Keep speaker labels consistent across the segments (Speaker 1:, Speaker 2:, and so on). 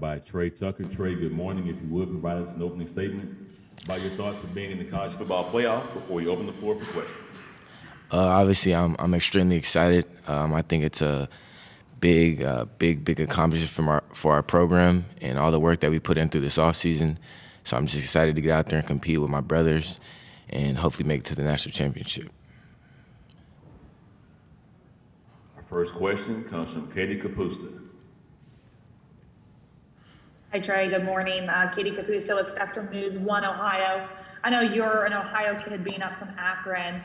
Speaker 1: by Trey Tucker. Trey, good morning. If you would provide us an opening statement about your thoughts of being in the college football playoff before you open the floor for questions.
Speaker 2: Obviously, I'm extremely excited. I think it's a big accomplishment for our program and all the work that we put in through this offseason. So I'm just excited to get out there and compete with my brothers and hopefully make it to the national championship.
Speaker 1: Our first question comes from Katie Kapusta.
Speaker 3: Hi, Trey. Good morning. Katie Capuso with Spectrum News 1 Ohio. I know you're an Ohio kid being up from Akron.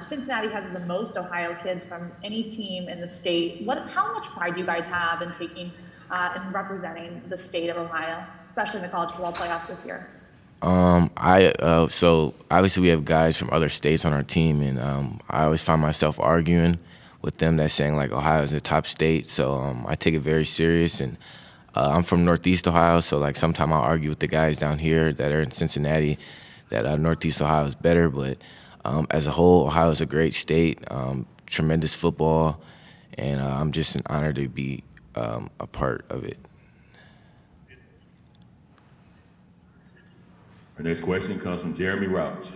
Speaker 3: Cincinnati has the most Ohio kids from any team in the state. How much pride do you guys have in taking and representing the state of Ohio, especially in the college football playoffs this year?
Speaker 2: So obviously we have guys from other states on our team, and I always find myself arguing with them that's saying like Ohio is the top state. So I take it very serious, and I'm from Northeast Ohio, so like sometimes I'll argue with the guys down here that are in Cincinnati that Northeast Ohio is better, but as a whole, Ohio is a great state, tremendous football, and I'm just an honor to be a part of it.
Speaker 1: Our next question comes from Jeremy Rauch.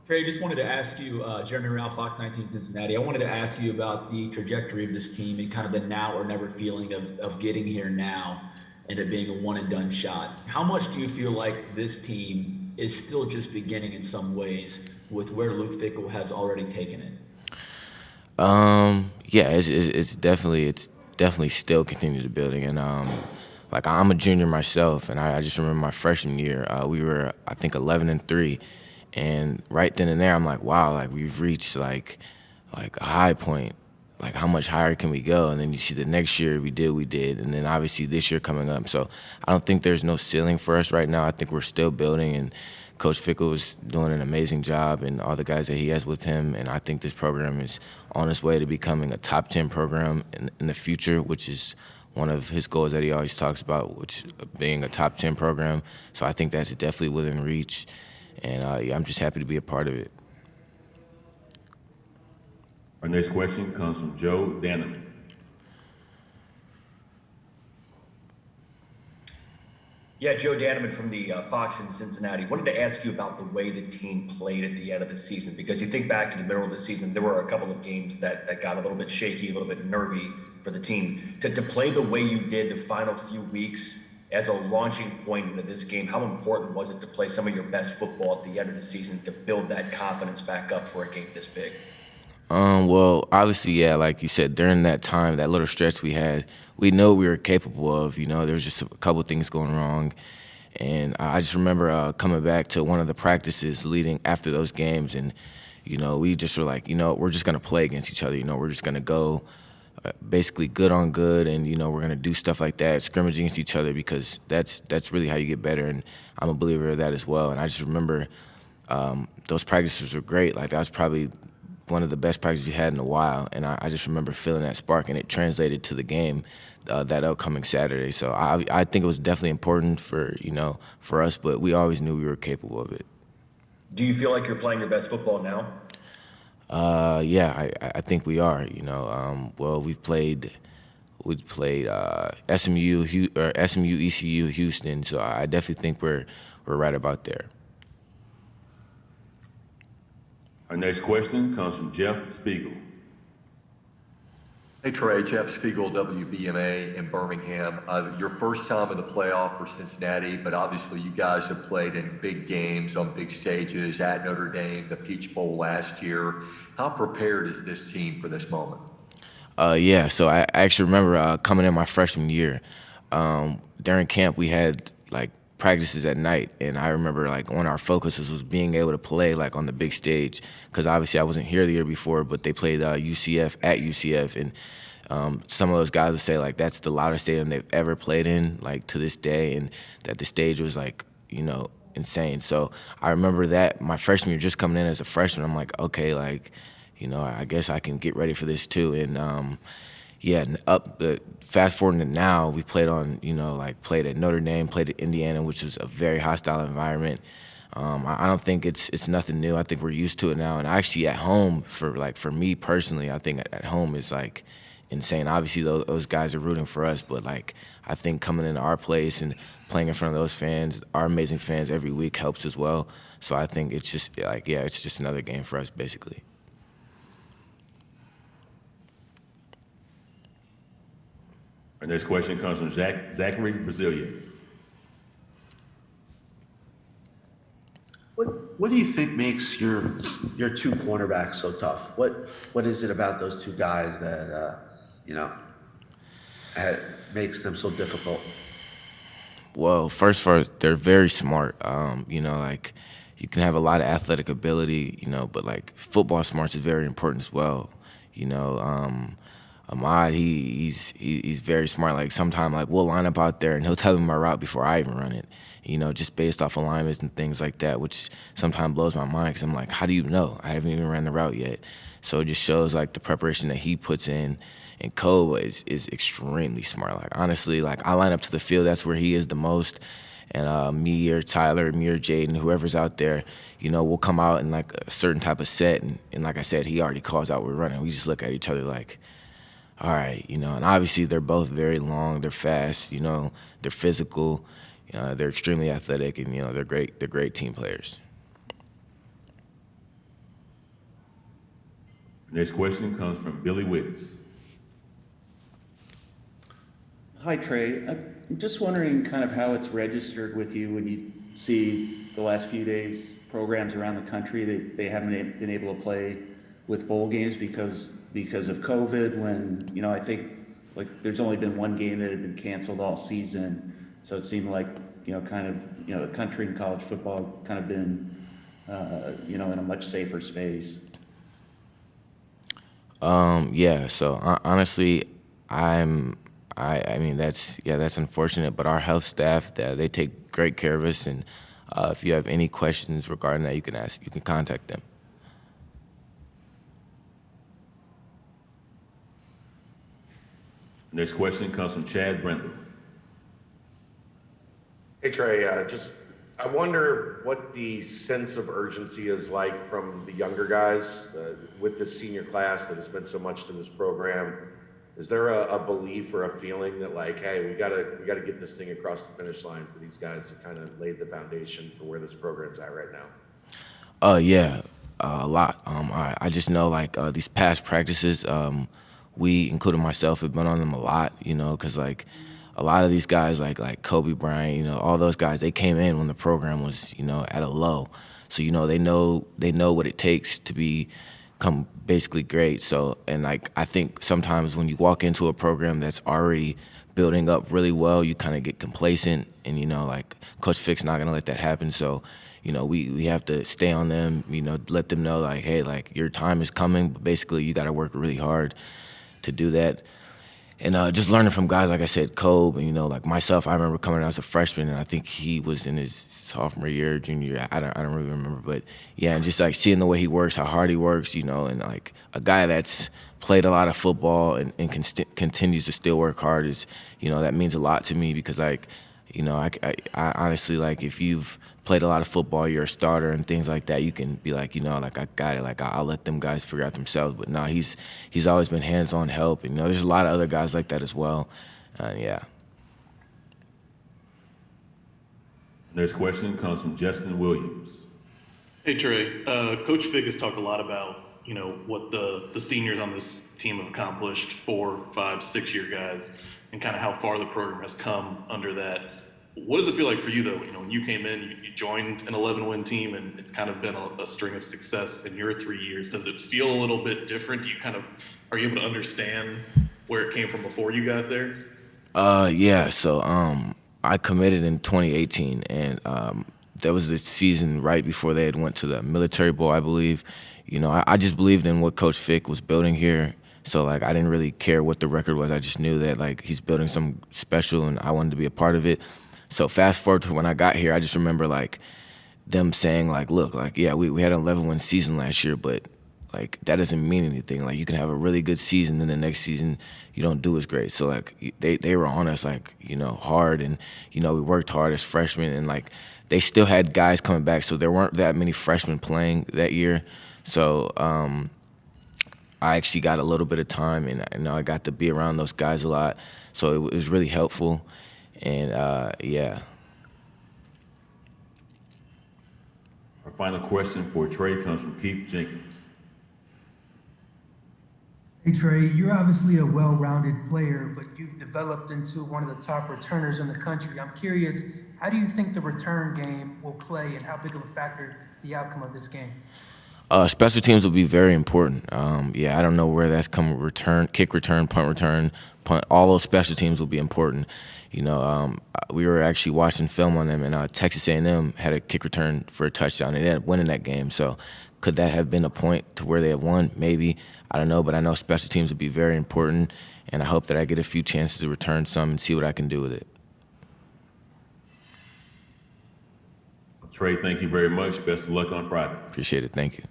Speaker 4: Trey, just wanted to ask you, Jeremy Ralph, Fox 19 Cincinnati, I wanted to ask you about the trajectory of this team and kind of the now or never feeling of getting here now and it being a one-and-done shot. How much do you feel like this team is still just beginning in some ways with where Luke Fickell has already taken it?
Speaker 2: Yeah, it's definitely still continuing to building, and like I'm a junior myself, and I just remember my freshman year, we were I think 11-3. And right then and there, I'm like, wow, like we've reached like a high point. Like how much higher can we go? And then you see the next year we did. And then obviously this year coming up. So I don't think there's no ceiling for us right now. I think we're still building, and Coach Fickell is doing an amazing job and all the guys that he has with him. And I think this program is on its way to becoming a top 10 program in the future, which is one of his goals that he always talks about, which being a top 10 program. So I think that's definitely within reach. And I'm just happy to be a part of it.
Speaker 1: Our next question comes from Joe Danneman.
Speaker 5: Yeah, Joe Danneman from the Fox in Cincinnati. Wanted to ask you about the way the team played at the end of the season, because you think back to the middle of the season, there were a couple of games that got a little bit shaky, a little bit nervy for the team. To play the way you did the final few weeks as a launching point into this game, how important was it to play some of your best football at the end of the season to build that confidence back up for a game this big?
Speaker 2: Well, obviously, yeah, like you said, during that time, that little stretch we had, we know we were capable of, there was just a couple things going wrong. And I just remember coming back to one of the practices leading after those games, and, we just were like, we're just going to play against each other. We're just going to go basically good on good, and we're gonna do stuff like that, scrimmage against each other, because that's really how you get better, and I'm a believer of that as well. And I just remember those practices were great. Like that was probably one of the best practices we had in a while, and I just remember feeling that spark, and it translated to the game that upcoming Saturday. So I think it was definitely important for us, but we always knew we were capable of it.
Speaker 5: Do you feel like you're playing your best football now?
Speaker 2: Yeah, I think we are. Well, we played SMU, ECU, Houston. So I definitely think we're right about there.
Speaker 1: Our next question comes from Jeff Spiegel.
Speaker 6: Hey Trey, Jeff Spiegel, WBMA in Birmingham. Your first time in the playoff for Cincinnati, but obviously you guys have played in big games on big stages at Notre Dame, the Peach Bowl last year. How prepared is this team for this moment?
Speaker 2: Yeah, so I actually remember coming in my freshman year. During camp, we had like practices at night, and I remember like one of our focuses was being able to play like on the big stage, because obviously I wasn't here the year before, but they played UCF at UCF, and some of those guys would say like that's the loudest stadium they've ever played in, like to this day, and that the stage was like insane. So I remember that my freshman year, just coming in as a freshman, I'm like, okay, like I guess I can get ready for this too. And yeah, fast forwarding to now, we played on, played at Notre Dame, played at Indiana, which was a very hostile environment. I don't think it's nothing new. I think we're used to it now. And actually at home, for me personally, I think at home is like insane. Obviously, those guys are rooting for us, but like I think coming into our place and playing in front of those fans, our amazing fans every week helps as well. So I think it's just like, yeah, it's just another game for us basically.
Speaker 1: Our next question comes from Zachary Brazilian.
Speaker 7: What do you think makes your two cornerbacks so tough? What is it about those two guys that makes them so difficult?
Speaker 2: Well, first, they're very smart. Like you can have a lot of athletic ability, but like football smarts is very important as well. Ahmad, he's very smart. Like sometimes, like we'll line up out there and he'll tell me my route before I even run it. Just based off alignments and things like that, which sometimes blows my mind because I'm like, how do you know? I haven't even ran the route yet. So it just shows like the preparation that he puts in. And Cole is extremely smart. Like honestly, like I line up to the field, that's where he is the most. And me or Tyler, me or Jaden, whoever's out there, we'll come out in like a certain type of set. And like I said, he already calls out we're running. We just look at each other like, all right, and obviously they're both very long, they're fast, they're physical, they're extremely athletic, and they're great team players.
Speaker 1: Next question comes from Billy Witts.
Speaker 8: Hi, Trey. I'm just wondering kind of how it's registered with you when you see the last few days programs around the country, they haven't been able to play with bowl games because of COVID, when, I think like there's only been one game that had been canceled all season. So it seemed like, the country and college football kind of been, in a much safer space.
Speaker 2: Yeah, so honestly, I mean, that's unfortunate, but our health staff, they take great care of us. And if you have any questions regarding that, you can contact them.
Speaker 1: Next question comes from Chad Brendel.
Speaker 9: Hey Trey, I wonder what the sense of urgency is like from the younger guys with this senior class that has been so much to this program. Is there a belief or a feeling that like, hey, we gotta get this thing across the finish line for these guys to kind of lay the foundation for where this program's at right now?
Speaker 2: Yeah, a lot. I just know like these past practices, we, including myself, have been on them a lot, because like a lot of these guys like Kobe Bryant, all those guys, they came in when the program was, at a low. So, they know what it takes to become basically great. So, and like I think sometimes when you walk into a program that's already building up really well, you kind of get complacent, and like Coach Fick's not gonna let that happen. So, we have to stay on them, let them know like, hey, like your time is coming, but basically you got to work really hard to do that. And just learning from guys, like I said, Kobe, like myself, I remember coming out as a freshman, and I think he was in his sophomore year, junior year, I don't really remember. But yeah, and just like seeing the way he works, how hard he works, and like a guy that's played a lot of football and continues to still work hard is, that means a lot to me because like, I honestly, like if you've played a lot of football, you're a starter and things like that, you can be like, like I got it, like I'll let them guys figure out themselves. But no, he's always been hands-on help, and there's a lot of other guys like that as well. Yeah.
Speaker 1: Next question comes from Justin Williams.
Speaker 10: Hey Trey, Coach Fick has talked a lot about what the seniors on this team have accomplished, 4, 5, 6 year guys, and kind of how far the program has come under that. What does it feel like for you, though? When you came in, you joined an 11-win team, and it's kind of been a string of success in your 3 years. Does it feel a little bit different? Are you able to understand where it came from before you got there?
Speaker 2: Yeah. So I committed in 2018, and that was the season right before they had went to the Military Bowl, I believe. I just believed in what Coach Fick was building here. So, like, I didn't really care what the record was. I just knew that, like, he's building something special, and I wanted to be a part of it. So fast forward to when I got here, I just remember, like, them saying, like, look, like, yeah, we had an 11-win season last year, but, like, that doesn't mean anything. Like, you can have a really good season, then the next season you don't do as great. So, like, they were on us, like, hard, and, we worked hard as freshmen, and, like, they still had guys coming back, so there weren't that many freshmen playing that year. So, I actually got a little bit of time, and I got to be around those guys a lot, so it was really helpful. And yeah.
Speaker 1: Our final question for Trey comes from Keith Jenkins.
Speaker 11: Hey Trey, you're obviously a well-rounded player, but you've developed into one of the top returners in the country. I'm curious, how do you think the return game will play, and how big of a factor the outcome of this game?
Speaker 2: Special teams will be very important. Yeah, I don't know where that's coming. Return, kick return, punt, all those special teams will be important. You know, we were actually watching film on them, and Texas A&M had a kick return for a touchdown, and they ended up winning that game. So could that have been a point to where they have won? Maybe. I don't know, but I know special teams will be very important, and I hope that I get a few chances to return some and see what I can do with it.
Speaker 1: Trey, thank you very much. Best of luck on Friday.
Speaker 2: Appreciate it. Thank you.